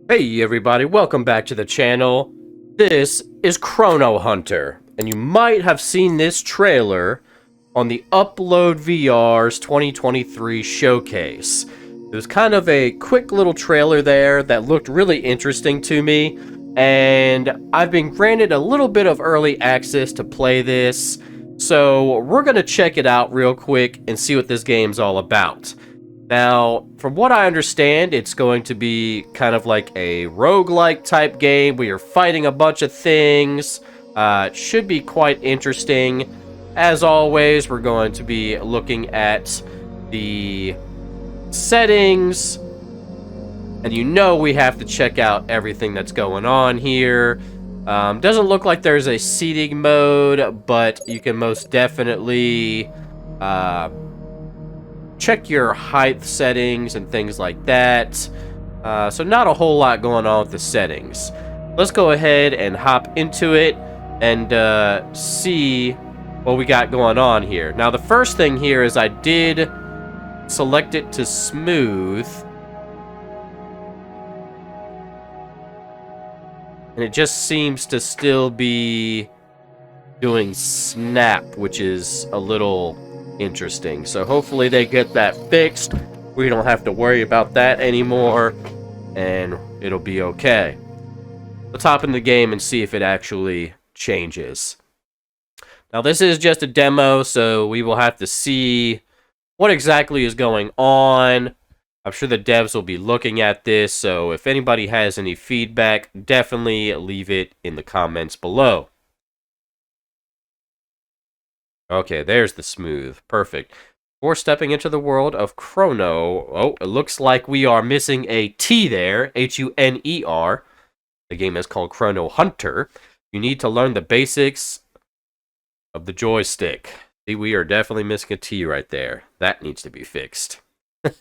Hey everybody, welcome back to the channel. This is Chrono Hunter, and you might have seen this trailer on the Upload VR's 2023 showcase. It was kind of a quick little trailer there that looked really interesting to me, and I've been granted a little bit of early access to play this, so we're gonna check it out real quick and see what this game's all about. Now, from what I understand, it's going to be kind of like a roguelike type game where you're fighting a bunch of things. It should be quite interesting. As always, we're going to be looking at the settings. And you know we have to check out everything that's going on here. Doesn't look like there's a seating mode, but you can most definitely check your height settings and things like that. So not a whole lot going on with the settings. Let's go ahead and hop into it and see what we got going on here. Now the first thing here is I did select it to smooth. And it just seems to still be doing snap, which is a little interesting. So hopefully they get that fixed. We don't have to worry about that anymore, and it'll be okay. Let's hop in the game and see if it actually changes. Now this is just a demo, so we will have to see what exactly is going on. I'm sure the devs will be looking at this, so if anybody has any feedback, definitely leave it in the comments below. Okay, there's the smooth. Perfect. Before stepping into the world of Chrono... Oh, it looks like we are missing a T there. H-U-N-E-R. The game is called Chrono Hunter. You need to learn the basics of the joystick. See, we are definitely missing a T right there. That needs to be fixed. Use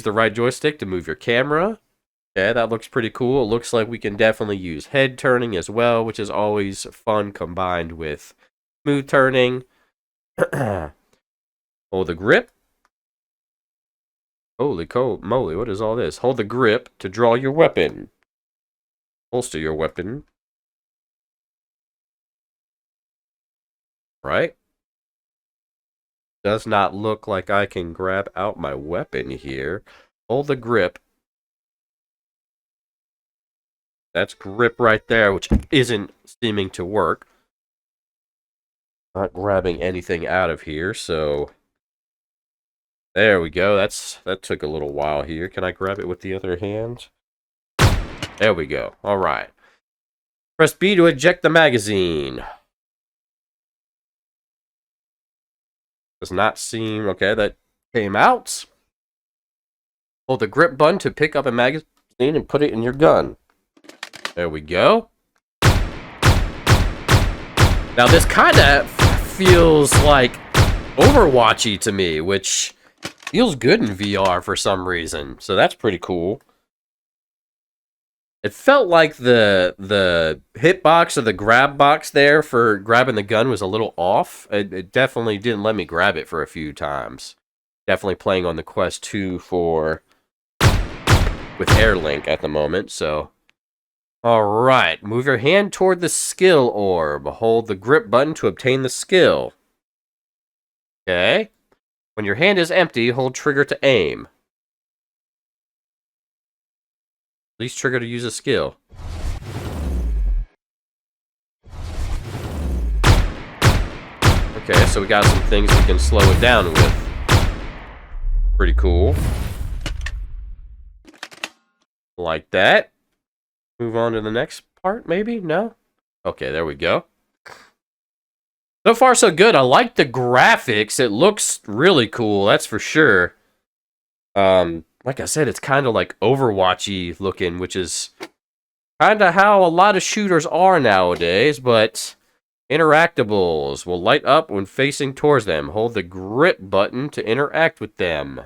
the right joystick to move your camera. Yeah, that looks pretty cool. It looks like we can definitely use head turning as well, which is always fun combined with smooth turning. Hold the grip. Holy moly, what is all this? Hold the grip to draw your weapon. Holster your weapon. Right? Does not look like I can grab out my weapon here. Hold the grip. That's grip right there, which isn't seeming to work. Not grabbing anything out of here, so... There we go. That took a little while here. Can I grab it with the other hand? There we go. Alright. Press B to eject the magazine. Does not seem... Okay, that came out. Hold the grip button to pick up a magazine and put it in your gun. There we go. Now this kind of feels like Overwatchy to me, which feels good in VR for some reason. So that's pretty cool. It felt like the hitbox or the grab box there for grabbing the gun was a little off. It definitely didn't let me grab it for a few times. Definitely playing on the Quest 2 with Airlink at the moment, so... Alright, move your hand toward the skill orb. Hold the grip button to obtain the skill. Okay. When your hand is empty, hold trigger to aim. Release trigger to use a skill. Okay, so we got some things we can slow it down with. Pretty cool. Like that. Move on to the next part, maybe? No? Okay, there we go. So far, so good. I like the graphics. It looks really cool, that's for sure. Like I said, it's kind of like Overwatchy looking, which is kind of how a lot of shooters are nowadays, but interactables will light up when facing towards them. Hold the grip button to interact with them.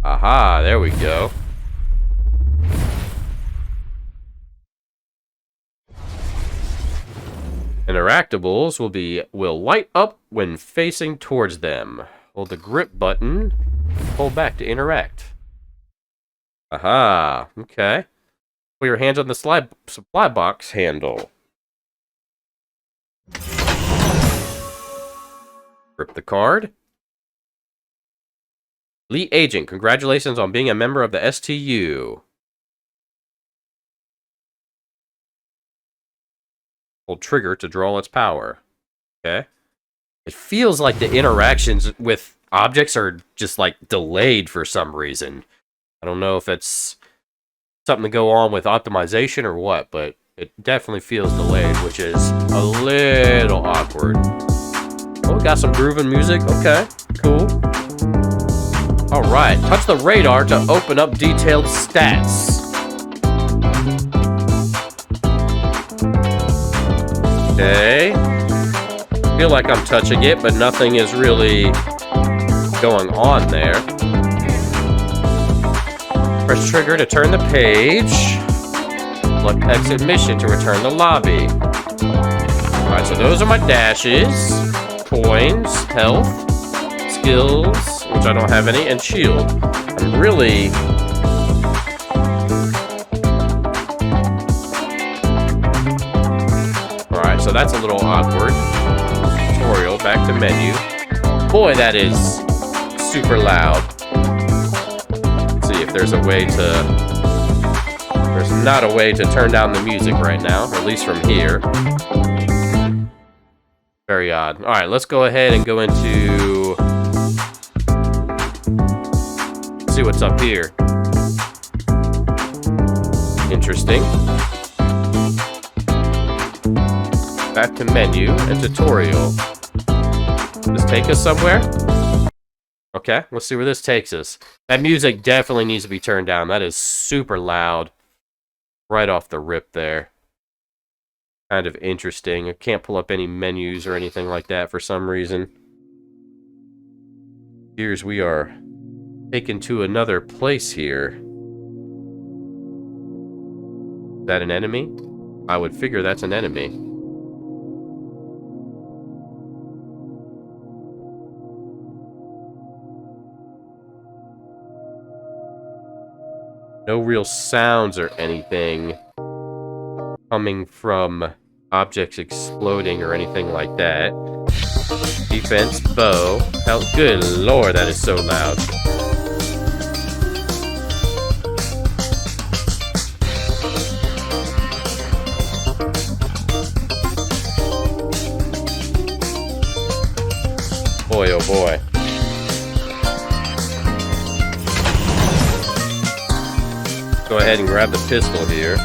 Aha, there we go. Interactables will light up when facing towards them. Hold the grip button. Pull back to interact. Aha. Okay. Put your hands on the supply box handle. Grip the card. Elite Agent, congratulations on being a member of the STU. Hold trigger to draw its power. Okay. It feels like the interactions with objects are just like delayed for some reason. I don't know if it's something to go on with optimization or what, but it definitely feels delayed, which is a little awkward. Oh, we got some grooving music. Okay, cool. All right, touch the radar to open up detailed stats. Okay. Feel like I'm touching it, but nothing is really going on there. Press trigger to turn the page. Select exit mission to return the lobby. Alright, so those are my dashes. Coins, health, skills, which I don't have any, and shield. I'm really... Alright, so that's a little awkward. Tutorial, back to menu. Boy, that is super loud. Let's see if there's a way to... There's not a way to turn down the music right now, at least from here. Very odd. Alright, let's go ahead and go into... see what's up here. Interesting. Back to menu and tutorial. Does this take us somewhere? Okay, let's see where this takes us. That music definitely needs to be turned down. That is super loud. Right off the rip there. Kind of interesting. I can't pull up any menus or anything like that for some reason. Here's we are taken to another place here. Is that an enemy? I would figure that's an enemy. No real sounds or anything coming from objects exploding or anything like that. Defense, bow. Hell, good lord, that is so loud. Boy, oh boy. Go ahead and grab the pistol here.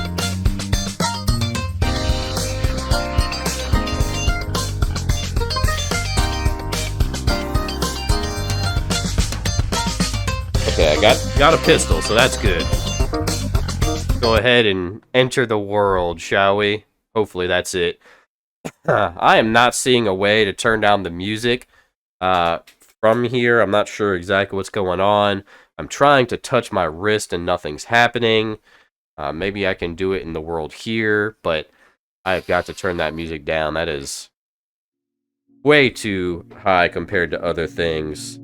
Okay, I got a pistol, so that's good. Go ahead and enter the world, shall we? Hopefully that's it. I am not seeing a way to turn down the music from here. I'm not sure exactly what's going on. I'm trying to touch my wrist and nothing's happening. Maybe I can do it in the world here, but I've got to turn that music down. That is way too high compared to other things.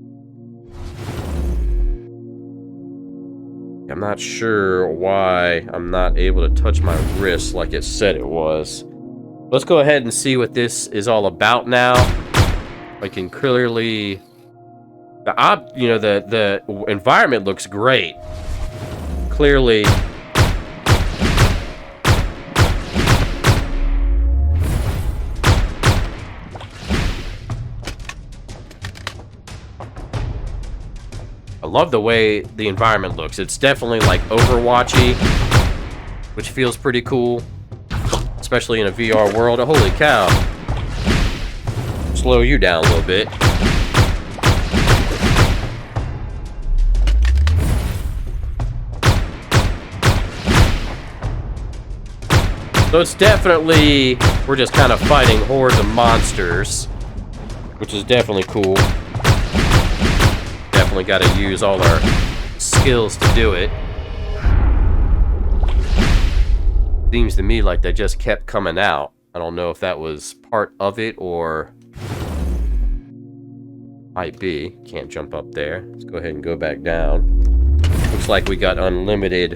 I'm not sure why I'm not able to touch my wrist like it said it was. Let's go ahead and see what this is all about now. I can clearly... The environment looks great. Clearly... I love the way the environment looks. It's definitely like Overwatchy, which feels pretty cool. Especially in a VR world. Oh, holy cow. Slow you down a little bit. So it's definitely, we're just kind of fighting hordes of monsters, which is definitely cool. Definitely got to use all our skills to do it. Seems to me like they just kept coming out. I don't know if that was part of it or might be. Can't jump up there. Let's go ahead and go back down. Looks like we got unlimited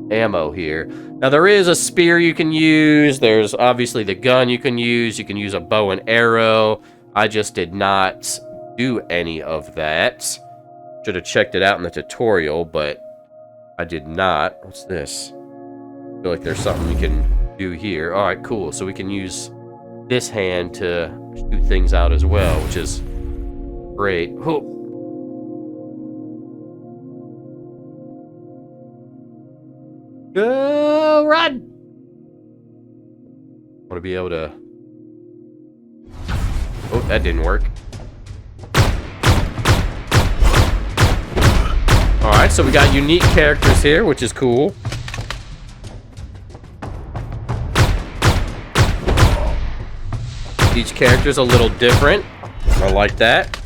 ammo here. Now there is a spear you can use. There's obviously the gun you can use. You can use a bow and arrow. I just did not do any of that. Should have checked it out in the tutorial, but I did not. What's this? I feel like there's something we can do here. All right, cool. So we can use this hand to shoot things out as well, which is great. Oh. Go run! Want to be able to... Oh, that didn't work. Alright, so we got unique characters here, which is cool. Each character's a little different. I like that.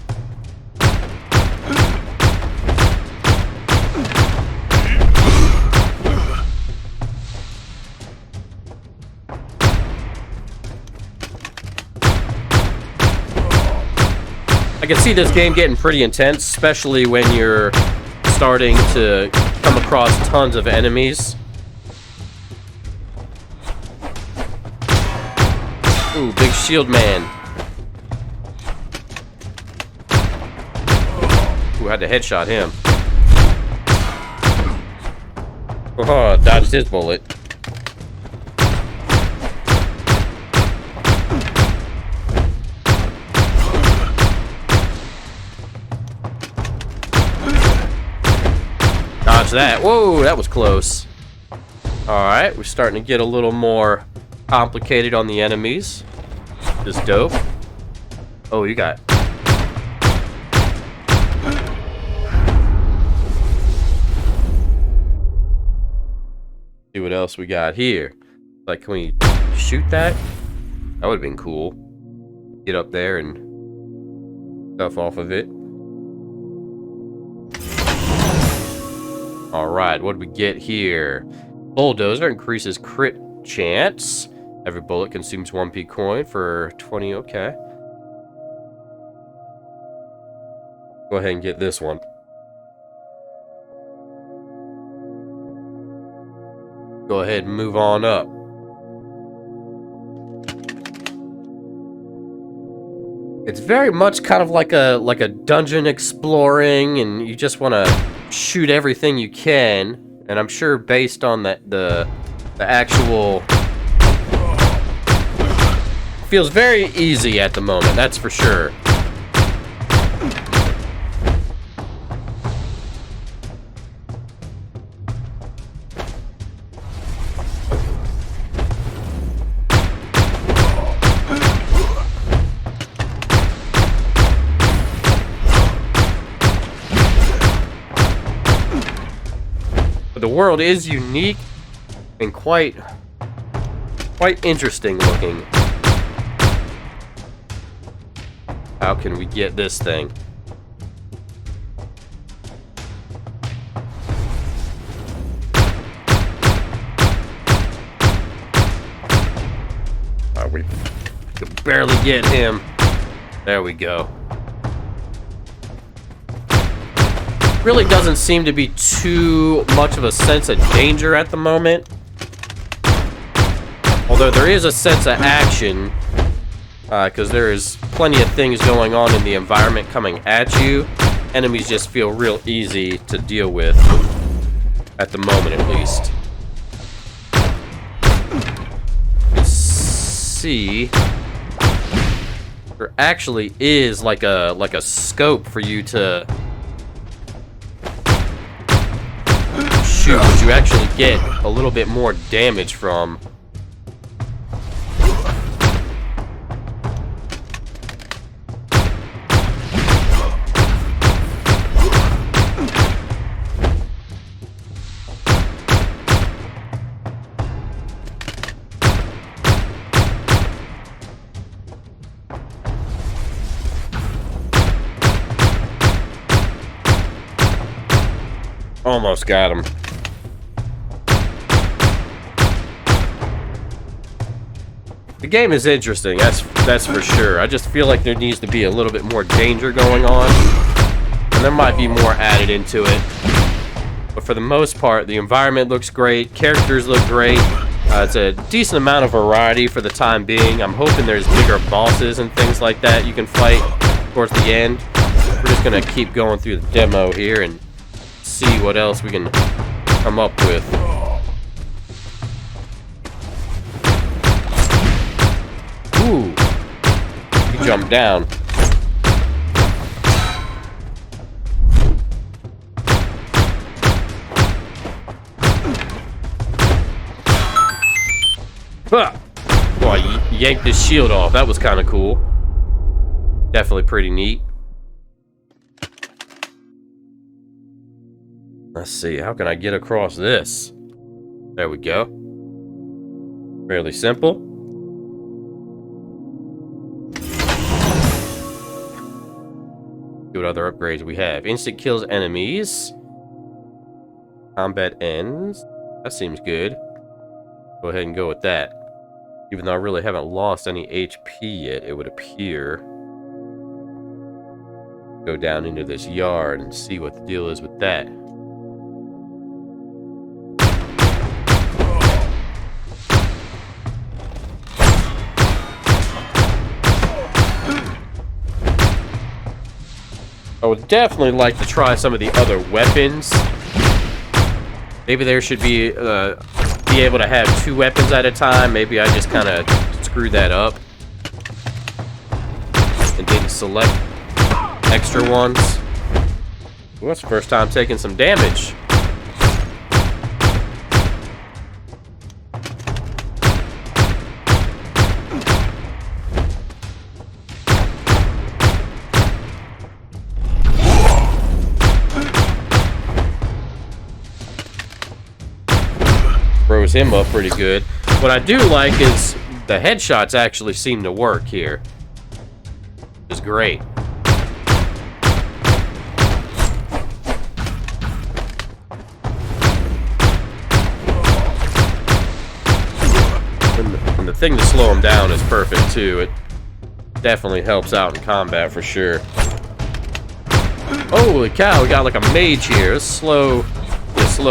I can see this game getting pretty intense, especially when you're starting to come across tons of enemies. Ooh, big shield man. Ooh, had to headshot him. Oh, dodged his bullet. Dodge that. Whoa, that was close. Alright, we're starting to get a little more complicated on the enemies. This is dope. Oh, you got... See what else we got here. Like, can we shoot that? That would have been cool. Get up there and stuff off of it. Alright, what do we get here? Bulldozer increases crit chance. Every bullet consumes 1p coin for 20, okay. Go ahead and get this one. Go ahead and move on up. It's very much kind of like a dungeon exploring, and you just want to shoot everything you can. And I'm sure based on the actual... Feels very easy at the moment, that's for sure. But the world is unique and quite interesting looking. How can we get this thing? We can barely get him. There we go. Really doesn't seem to be too much of a sense of danger at the moment. Although there is a sense of action, because there is plenty of things going on in the environment coming at you. Enemies just feel real easy to deal with, at the moment at least. Let's see. There actually is like a scope for you to shoot, which you actually get a little bit more damage from. Almost got him. The game is interesting, that's for sure. I just feel like there needs to be a little bit more danger going on, and there might be more added into it. But for the most part, the environment looks great, characters look great. It's a decent amount of variety for the time being. I'm hoping there's bigger bosses and things like that you can fight towards the end. We're just gonna keep going through the demo here and see what else we can come up with. Ooh, he jumped down. Huh. Boy, he yanked his shield off. That was kind of cool. Definitely pretty neat. Let's see, how can I get across this? There we go. Fairly simple. See what other upgrades we have. Instant kills enemies. Combat ends. That seems good. Go ahead and go with that. Even though I really haven't lost any HP yet, it would appear. Go down into this yard and see what the deal is with that. I would definitely like to try some of the other weapons. Maybe there should be able to have 2 weapons at a time. Maybe I just kind of screwed that up and didn't select extra ones. Well, that's the first time taking some damage. Throws him up pretty good. What I do like is the headshots actually seem to work here. Which is great. And the thing to slow him down is perfect too. It definitely helps out in combat for sure. Holy cow, we got like a mage here. Let's slow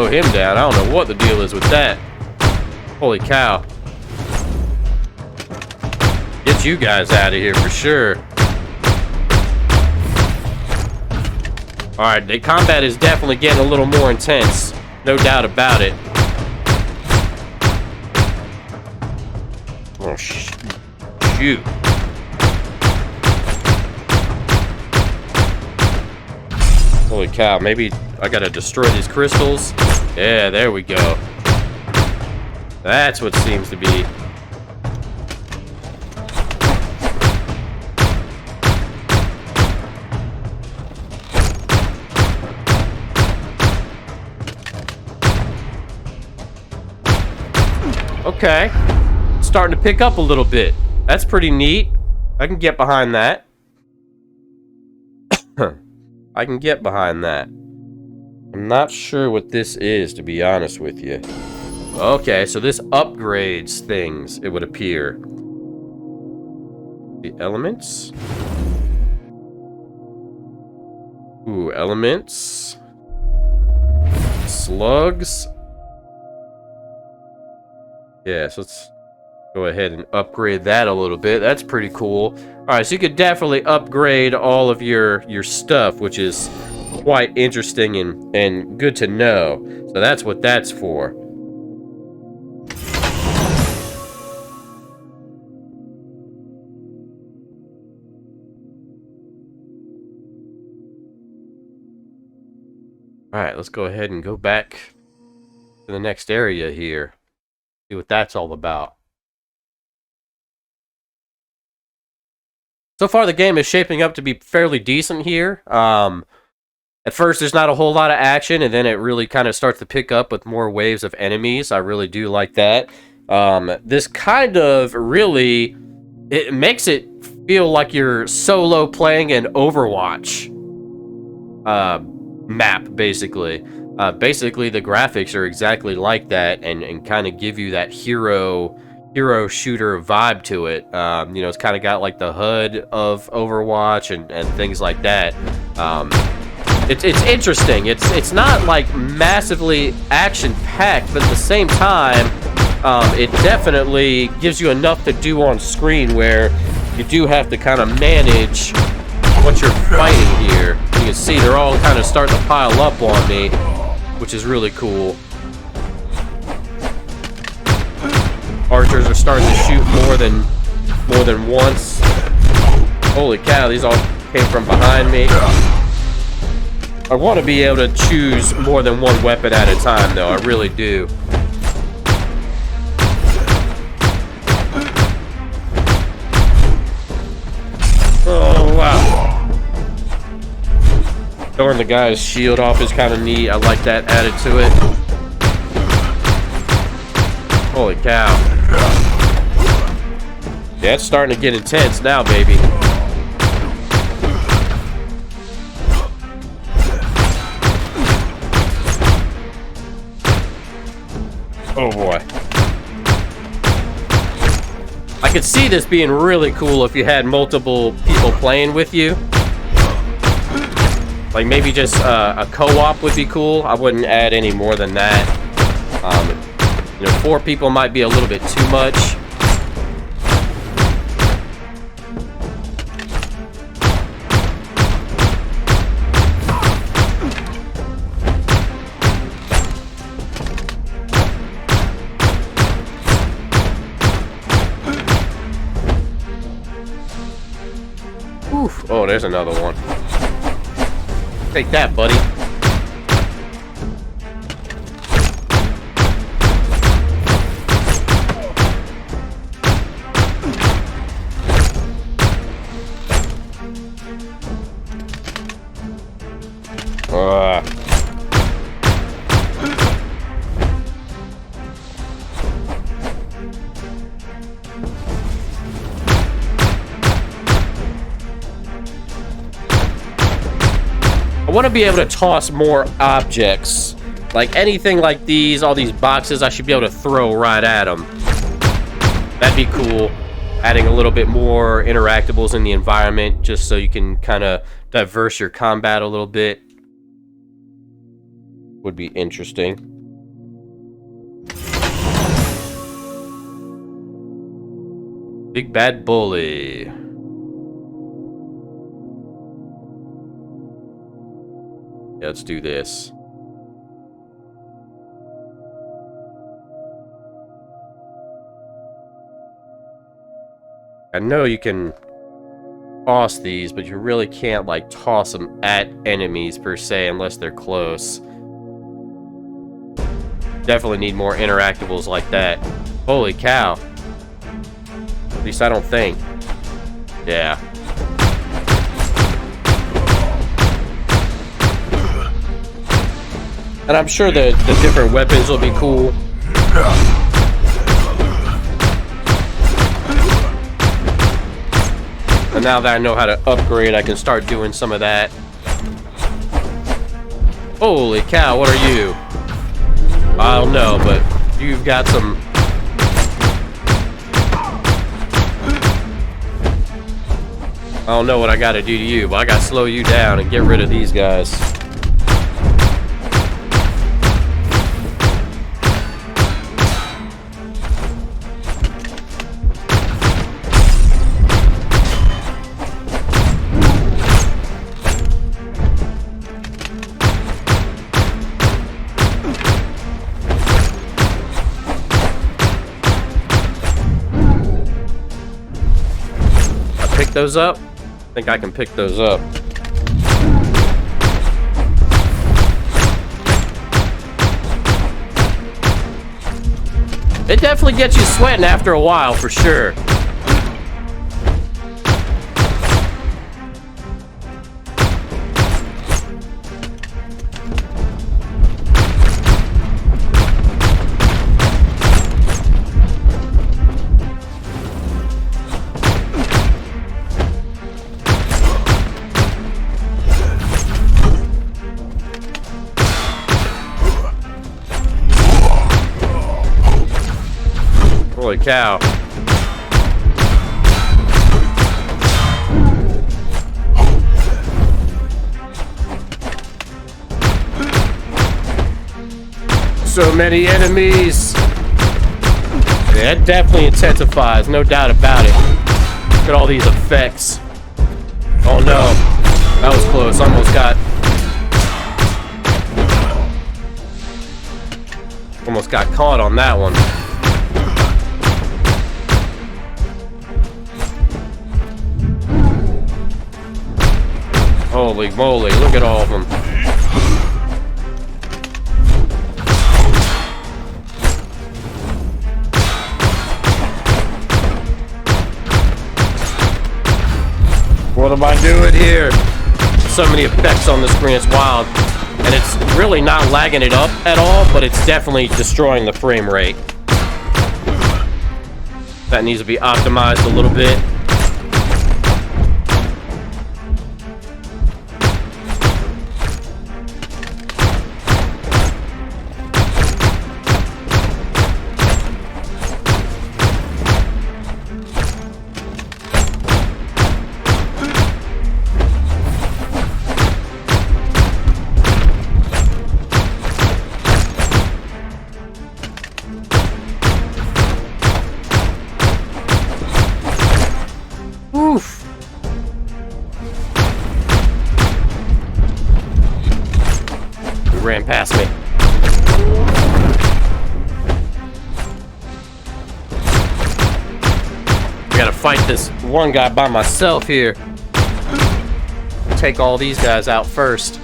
him down. I don't know what the deal is with that. Holy cow. Get you guys out of here for sure. Alright, the combat is definitely getting a little more intense. No doubt about it. Oh, shoot. Holy cow, maybe I gotta destroy these crystals. Yeah, there we go. That's what seems to be. Okay. Starting to pick up a little bit. That's pretty neat. I can get behind that. I can get behind that. I'm not sure what this is, to be honest with you. Okay, so this upgrades things, it would appear. The elements. Ooh, elements. Slugs. Yeah, so let's go ahead and upgrade that a little bit. That's pretty cool. Alright, so you could definitely upgrade all of your stuff, which is quite interesting and good to know. So that's what that's for. Alright, let's go ahead and go back to the next area here. See what that's all about. So far, the game is shaping up to be fairly decent here. At first, there's not a whole lot of action, and then it really kind of starts to pick up with more waves of enemies. I really do like that. This kind of really, it makes it feel like you're solo playing an Overwatch map, basically. Basically, the graphics are exactly like that, and kind of give you that hero hero shooter vibe to it. You know, it's kind of got like the HUD of Overwatch and things like that. It's interesting. It's not like massively action-packed, but at the same time, it definitely gives you enough to do on screen where you do have to kind of manage what you're fighting here. You can see they're all kind of starting to pile up on me, which is really cool. Archers are starting to shoot more than once. Holy cow, these all came from behind me. I want to be able to choose more than one weapon at a time, though. I really do. Oh, wow. Throwing the guy's shield off is kind of neat. I like that added to it. Holy cow. Yeah, it's starting to get intense now, baby. Oh boy. I could see this being really cool if you had multiple people playing with you. Like maybe just a co-op would be cool. I wouldn't add any more than that. You know, 4 people might be a little bit too much. Oof. Oh, there's another one. Take that, buddy. I want to be able to toss more objects. Like anything like these, all these boxes, I should be able to throw right at them. That'd be cool. Adding a little bit more interactables in the environment just so you can kind of diverse your combat a little bit. Would be interesting. Big Bad Bully. Yeah, let's do this. I know you can toss these, but you really can't like toss them at enemies per se unless they're close. Definitely need more interactables like that. Holy cow. At least I don't think. Yeah. And I'm sure the different weapons will be cool. And now that I know how to upgrade, I can start doing some of that. Holy cow, what are you? I don't know, but you've got some... I don't know what I gotta do to you, but I gotta slow you down and get rid of these guys. Those up? I think I can pick those up. It definitely gets you sweating after a while, for sure. Holy cow. So many enemies. Yeah, it definitely intensifies, no doubt about it. Look at all these effects. Oh no, that was close. Almost got caught on that one. Holy moly, look at all of them. What am I doing here? So many effects on the screen, it's wild. And it's really not lagging it up at all, but it's definitely destroying the frame rate. That needs to be optimized a little bit. Oof. He ran past me. I gotta fight this one guy by myself here. Take all these guys out first.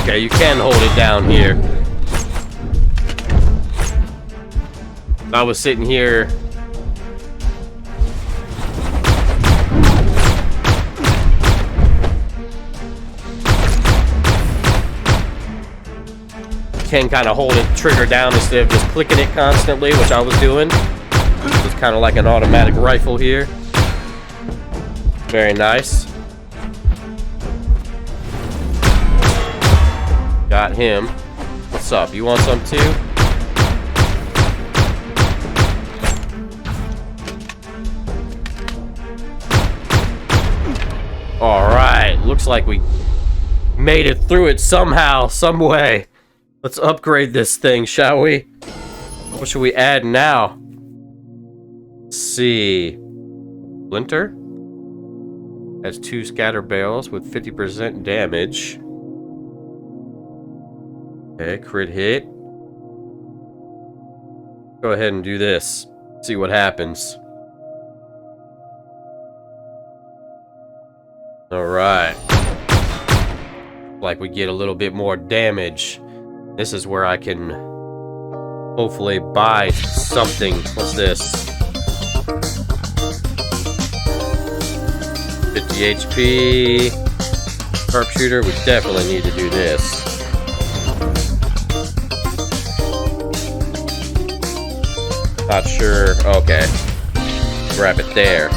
Okay, you can hold it down here. I was sitting here. Can kind of hold it trigger down instead of just clicking it constantly, which I was doing. It's kind of like an automatic rifle here. Very nice. Got him. What's up? You want some too? Alright. Looks like we made it through it somehow, some way. Let's upgrade this thing, shall we? What should we add now? Let's see. Splinter? Has 2 scatter barrels with 50% damage. Okay, crit hit. Go ahead and do this. See what happens. Alright. Like we get a little bit more damage. This is where I can hopefully buy something. What's this? 50 HP. Sharpshooter. We definitely need to do this. Not sure. Okay. Grab it there.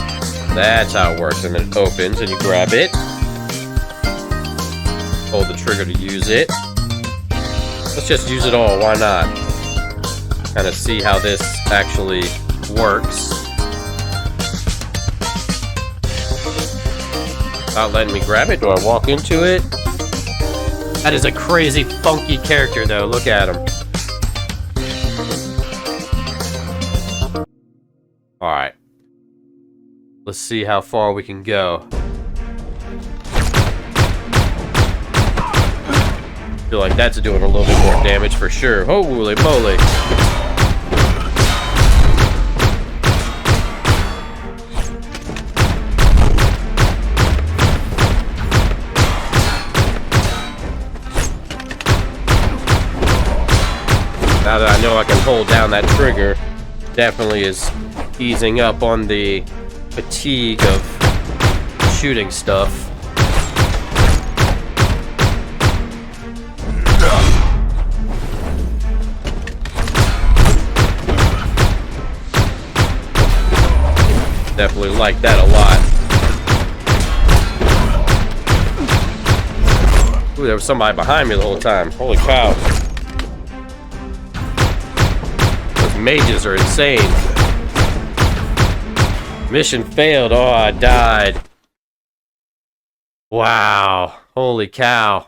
That's how it works. And then it opens and you grab it. Hold the trigger to use it. Let's just use it all. Why not? Kind of see how this actually works. Not letting me grab it. Do I walk into it? That is a crazy, funky character, though. Look at him. Alright. Let's see how far we can go. Feel like that's doing a little bit more damage for sure. Holy moly. Now that I know I can hold down that trigger, definitely is easing up on the fatigue of shooting stuff. Definitely like that a lot. Ooh, there was somebody behind me the whole time. Holy cow. Those mages are insane. Mission failed. Oh, I died. Wow. Holy cow.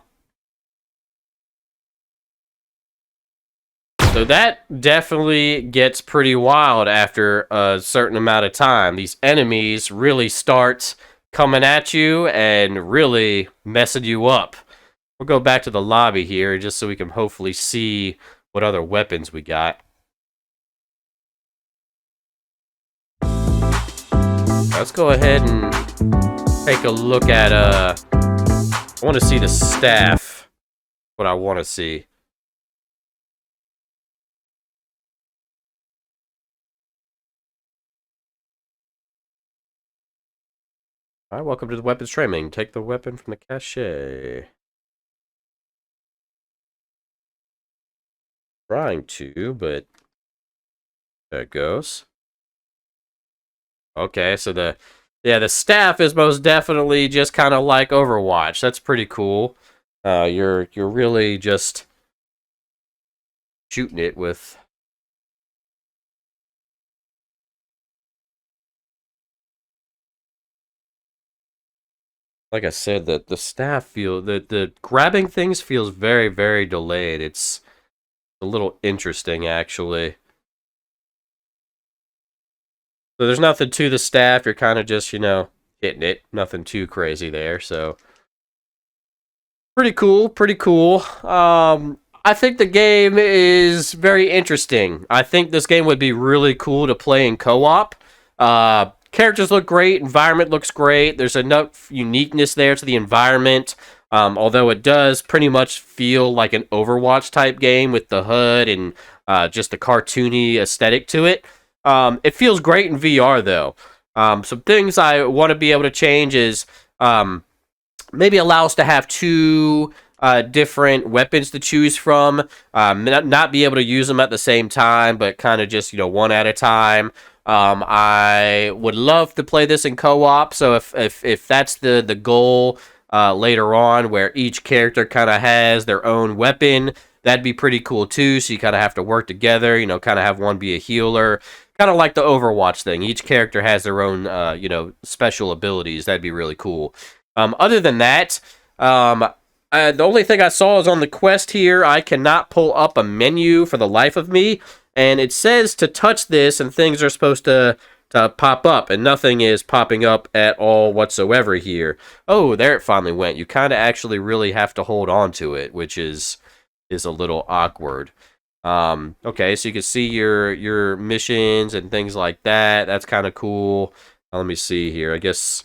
So that definitely gets pretty wild after a certain amount of time. These enemies really start coming at you and really messing you up. We'll go back to the lobby here just so we can hopefully see what other weapons we got. Let's go ahead and take a look at, I want to see the staff. What I want to see. Alright, welcome to the weapons training. Take the weapon from the cache. Trying to, but there it goes. Okay, so the staff is most definitely just kind of like Overwatch. That's pretty cool. You're really just shooting it with. Like I said, the staff the grabbing things feels very, very delayed. It's a little interesting, actually. So there's nothing to the staff. You're kind of just, you know, hitting it. Nothing too crazy there. So pretty cool. Pretty cool. I think the game is very interesting. I think this game would be really cool to play in co-op. Characters look great. Environment looks great. There's enough uniqueness there to the environment. Although it does pretty much feel like an Overwatch type game with the HUD and just a cartoony aesthetic to it. It feels great in VR though. Some things I want to be able to change is maybe allow us to have two different weapons to choose from. Not be able to use them at the same time, but kind of just, you know, one at a time. I would love to play this in co-op, so if that's the goal later on, where each character kind of has their own weapon, that'd be pretty cool too, so you kind of have to work together, you know, kind of have one be a healer, kind of like the Overwatch thing. Each character has their own, you know, special abilities. That'd be really cool. Other than that, the only thing I saw is on the Quest here, I cannot pull up a menu for the life of me. And it says to touch this and things are supposed to pop up, and nothing is popping up at all whatsoever here. Oh, there it finally went. You kind of actually really have to hold on to it, which is a little awkward. Okay, so you can see your missions and things like that. That's kind of cool. Let me see here. I guess,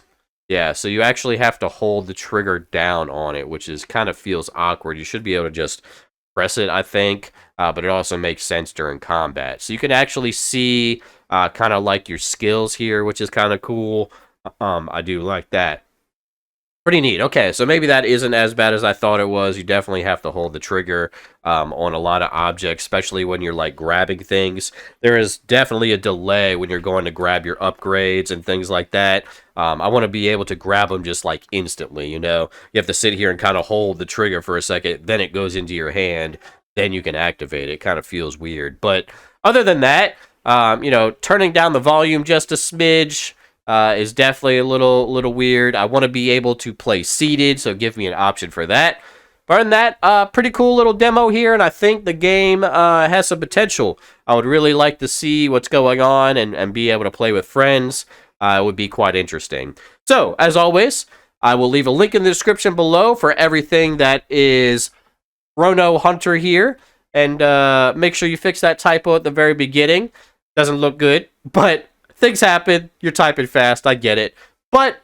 yeah, so you actually have to hold the trigger down on it, which is kind of feels awkward. You should be able to just press it, I think, but it also makes sense during combat. So you can actually see kind of like your skills here, which is kind of cool. I do like that. Pretty neat. Okay, so maybe that isn't as bad as I thought it was. You definitely have to hold the trigger on a lot of objects, especially when you're like grabbing things. There is definitely a delay when you're going to grab your upgrades and things like that. I want to be able to grab them just like instantly, you know? You have to sit here and kind of hold the trigger for a second, then it goes into your hand, then you can activate it. It kind of feels weird. But other than that, you know, turning down the volume just a smidge, is definitely a little weird. I want to be able to play seated, so give me an option for that. But other than that, pretty cool little demo here, and I think the game has some potential. I would really like to see what's going on and be able to play with friends. It would be quite interesting. So, as always, I will leave a link in the description below for everything that is Chrono Hunter here. And make sure you fix that typo at the very beginning. Doesn't look good, but things happen. You're typing fast. I get it. But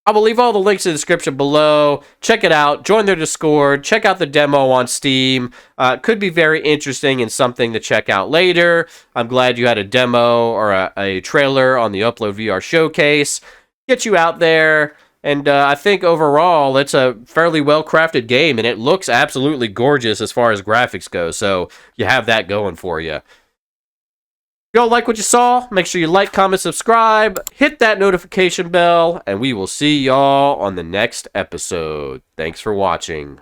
I will leave all the links in the description below. Check it out. Join their Discord. Check out the demo on Steam. Could be very interesting and something to check out later. I'm glad you had a demo or a trailer on the Upload VR showcase. Get you out there. And I think overall, it's a fairly well-crafted game, and it looks absolutely gorgeous as far as graphics go. So you have that going for you. If y'all like what you saw, make sure you like, comment, subscribe, hit that notification bell, and we will see y'all on the next episode. Thanks for watching.